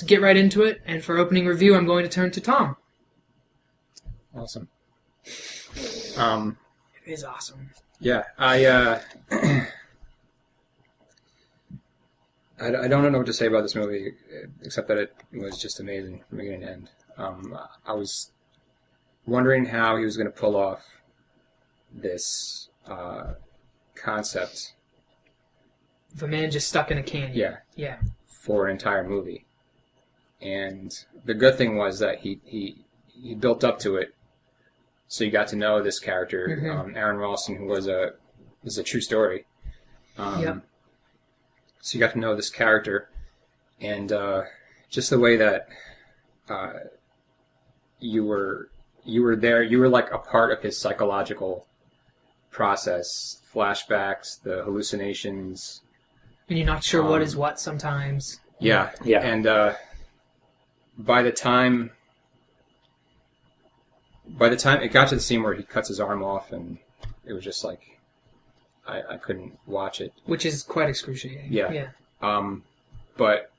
get right into it. And for opening review, I'm going to turn to Tom. Awesome. It is awesome. Yeah, I don't know what to say about this movie, except that it was just amazing from beginning to end. I was wondering how he was going to pull off this concept. Of a man just stuck in a canyon. Yeah. For an entire movie. And the good thing was that he built up to it, so you got to know this character, Aaron Ralston, who was a true story. Yep. So you got to know this character, and just the way that you were there, you were like a part of his psychological process, flashbacks, the hallucinations. And you're not sure what is what sometimes. Yeah. And by the time it got to the scene where he cuts his arm off, and it was just like, I couldn't watch it. Which is quite excruciating. Yeah. But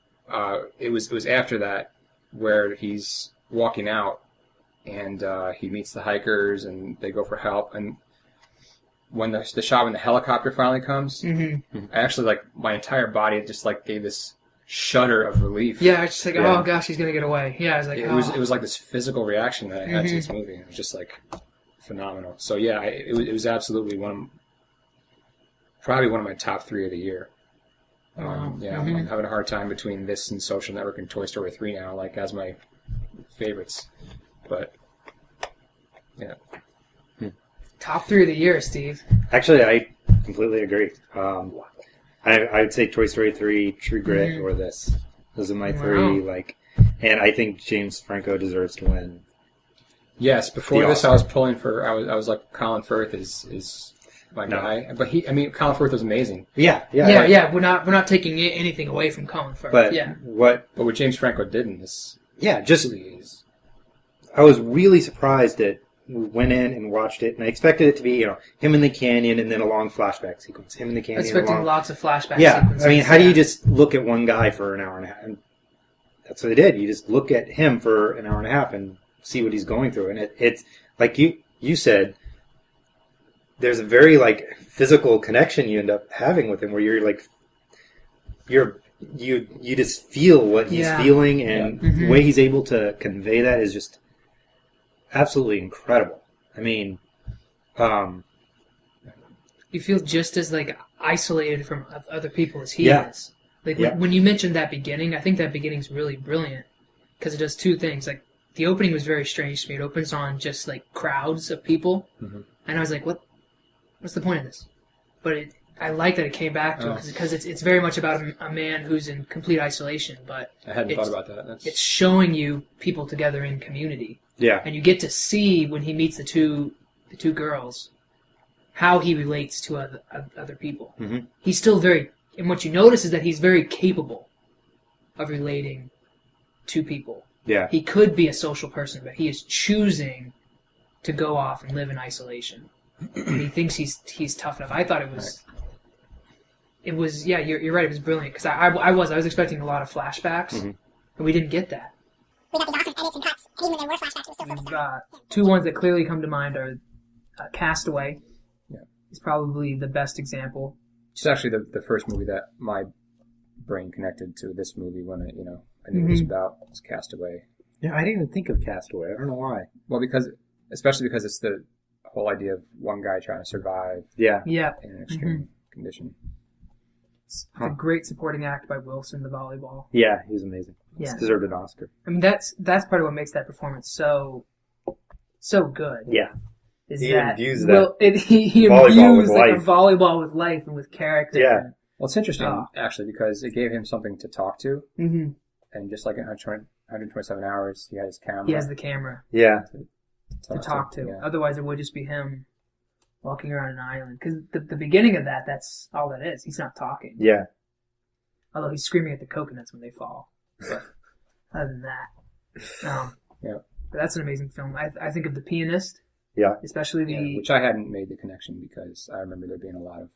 it was after that where he's walking out, and he meets the hikers, and they go for help. And when the shot when the helicopter finally comes, I actually, like, my entire body just like gave this shudder of relief. Yeah, I was just like, oh gosh, he's gonna get away. Yeah, I was like, it was like this physical reaction that I had to this movie. It was just like phenomenal. So yeah, it was absolutely probably one of my top 3 of the year. I'm having a hard time between this and Social Network and Toy Story 3 now, like, as my favorites. But yeah. Top 3 of the year, Steve. Actually, I completely agree. I'd say Toy Story 3, True Grit, or this. Those are my 3. Like, and I think James Franco deserves to win. Yes, before this, I was pulling for. I was like, Colin Firth is my guy, but Colin Firth was amazing. Yeah. We're not taking anything away from Colin Firth. But what James Franco did in this, I was really surprised that we went in and watched it, and I expected it to be, him in the canyon and then a long flashback sequence. Him in the canyon. Expecting lots of flashback sequences. I mean, how do you just look at one guy for an hour and a half? And that's what they did. You just look at him for an hour and a half and see what he's going through. And it's like you said, there's a very, like, physical connection you end up having with him, where you're like, you just feel what he's feeling, and the way he's able to convey that is just absolutely incredible. I mean, you feel just as, like, isolated from other people as he is. Like, when you mentioned that beginning, I think that beginning's really brilliant, because it does 2 things. Like, the opening was very strange to me. It opens on just, like, crowds of people, and I was like, what's the point of this? But I like that it came back to it, because it's very much about a man who's in complete isolation. But I hadn't thought about that. It's showing you people together in community. Yeah. And you get to see, when he meets the two girls, how he relates to other people. He's still and what you notice is that he's very capable of relating to people. Yeah. He could be a social person, but he is choosing to go off and live in isolation. And he thinks he's tough enough. I thought it was... It was, you're right, it was brilliant. Because I was expecting a lot of flashbacks, and we didn't get that. We got these awesome edits and cuts, and even when there were flashbacks, we were still focused on. 2 ones that clearly come to mind are Castaway. Yeah. It's probably the best example. It's actually the first movie that my brain connected to this movie when I knew what it was about. It was Castaway. Yeah, I didn't even think of Castaway. I don't know why. Well, especially because it's the whole idea of one guy trying to survive. Yeah. In an extreme condition. It's a great supporting act by Wilson, the volleyball. Yeah, he was amazing. Yeah. He deserved an Oscar. I mean, that's part of what makes that performance so good. Yeah. He imbues that. He imbues like a volleyball with life and with character. Yeah. Well, it's interesting, actually, because it gave him something to talk to. And just like in 127 Hours, he had his camera. He has the camera. Yeah. To talk to. Yeah. Otherwise, it would just be him walking around an island. Because the beginning of that's all that is. He's not talking. Yeah. Although he's screaming at the coconuts when they fall. But other than that. But that's an amazing film. I think of The Pianist. Yeah. Especially which I hadn't made the connection, because I remember there being a lot of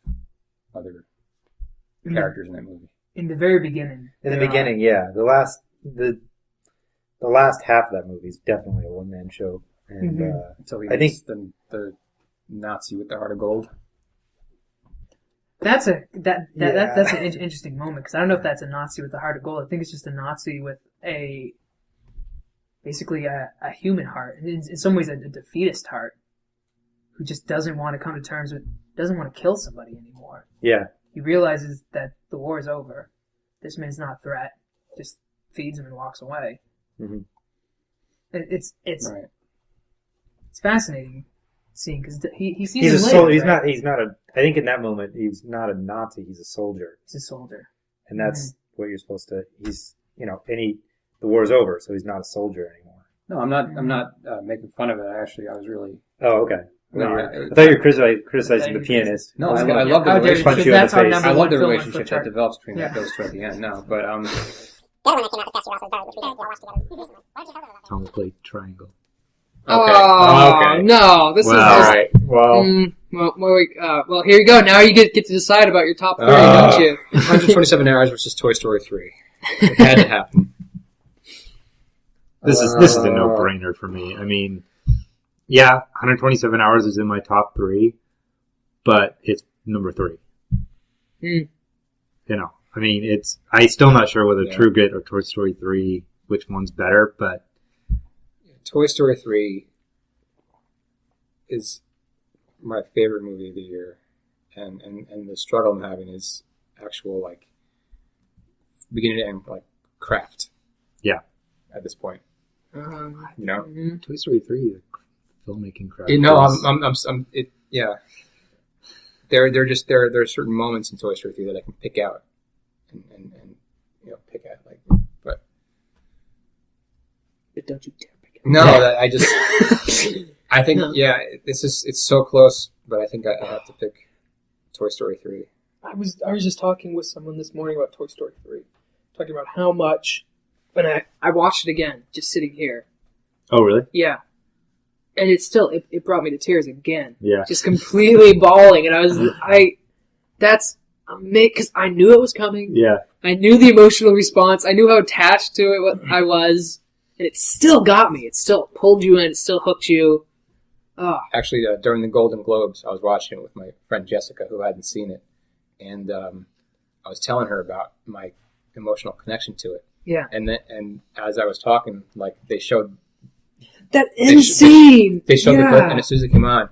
other characters in that movie. In the very beginning. In the beginning, yeah. The last the last half of that movie is definitely a one-man show. And Until he I meets think the Nazi with the heart of gold. That's an interesting moment, because I don't know if that's a Nazi with the heart of gold. I think it's just a Nazi with basically a human heart, and in some ways a defeatist heart, who just doesn't want to come to terms with, doesn't want to kill somebody anymore. yeah, He realizes that the war is over. This man's not a threat. Just feeds him and walks away. mm-hmm. It's Right. it's fascinating seeing, because he sees he's him a later, soldier. right? He's not a. I think in that moment he's not a Nazi. He's a soldier, He's a soldier. and that's what you're supposed to. He's the war's over, so he's not a soldier anymore. No, I'm not making fun of it. Actually, I was really. Oh, okay. No, I thought you were criticizing the pianist. No, I love the How dare you, relationship. Punch because you in that's the our face. number I love one the film on relationship that Flipchart. develops between Yeah. those two at the end. No, but The other one that came out this past year also was Buried, which we just watched together recently. Why don't you tell them about that? Tom played Triangle. Oh, okay. no! This Well, is all just, right. Well, well, here you go. Now you get to decide about your top three, Oh. don't you? 127 Hours versus Toy Story 3. It had to happen. this is a no-brainer for me. I mean, yeah, 127 Hours is in my top 3, but it's number 3. Mm. I mean, I'm still not sure whether Yeah. True Grit or Toy Story 3, which one's better, but Toy Story 3 is my favorite movie of the year, and the struggle I'm having is actual, like, beginning to end, like, craft. Yeah. At this point, Toy Story 3 is a filmmaking craft. yeah. There are certain moments in Toy Story 3 that I can pick out and pick at, like, but Don't you dare pick it. no, that I just I think it's so close, but I think I have to pick Toy Story 3. I was just talking with someone this morning about Toy Story 3, talking about how much, and I watched it again, just sitting here. Oh, really? Yeah. And it brought me to tears again. Yeah. Just completely bawling, and that's amazing, because I knew it was coming. Yeah. I knew the emotional response. I knew how attached to it I was, and it still got me. It still pulled you in. It still hooked you. Oh. Actually, during the Golden Globes, I was watching it with my friend Jessica, who hadn't seen it, and I was telling her about my emotional connection to it. Yeah. And as I was talking, like, they showed That end scene! the clip, and as soon as it came on,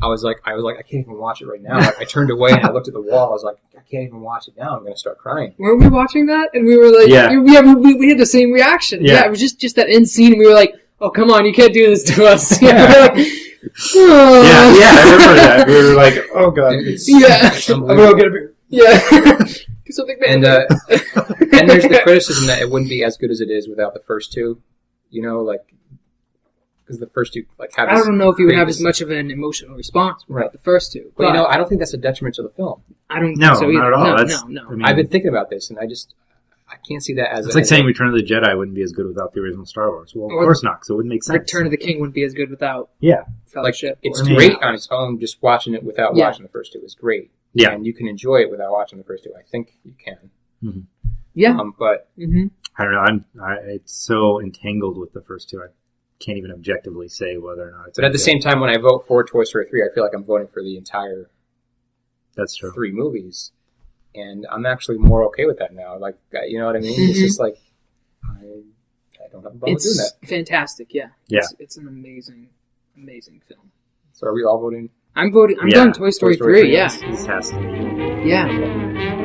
I was like, I can't even watch it right now. Like, I turned away and I looked at the wall. I was like, I can't even watch it now. I'm going to start crying. Weren't we watching that? And we were like, Yeah. we had the same reaction. Yeah. It was just that end scene, and we were like, oh, come on, you can't do this to us. Yeah. We were like, oh. Yeah, I remember that. We were like, oh, God. It's Yeah. unbelievable. Yeah. Do something bad. And and there's the criticism that it wouldn't be as good as it is without the first two. Because the first two, like, have I don't know if you would have as previous- much of an emotional response without Right. the first two. But, I don't think that's a detriment to the film. I don't No, think so either. not at all. No, That's- no. I mean, I've been thinking about this, and I can't see that as it's like saying Return of the Jedi wouldn't be as good without the original Star Wars. Well, of Or- course not, because it wouldn't make sense. Return of the King wouldn't be as good without Yeah. Fellowship. it's I mean, great on its own. Just watching it without Yeah. watching the first two is great. Yeah. And you can enjoy it without watching the first two. I think you can. Yeah. But Mm-hmm. I don't know. It's so entangled with the first two. I can't even objectively say whether or not it's. at the good. same time, when I vote for Toy Story 3, I feel like I'm voting for the entire That's true. 3 movies. And I'm actually more okay with that now. Like, you know what I mean? It's Mhm. just like, I don't have a problem doing It's that. fantastic, yeah. Yeah. It's an amazing, amazing film. So are we all voting? I'm voting. I'm Yeah. going Toy Story 3, yeah. This has to be. Yeah.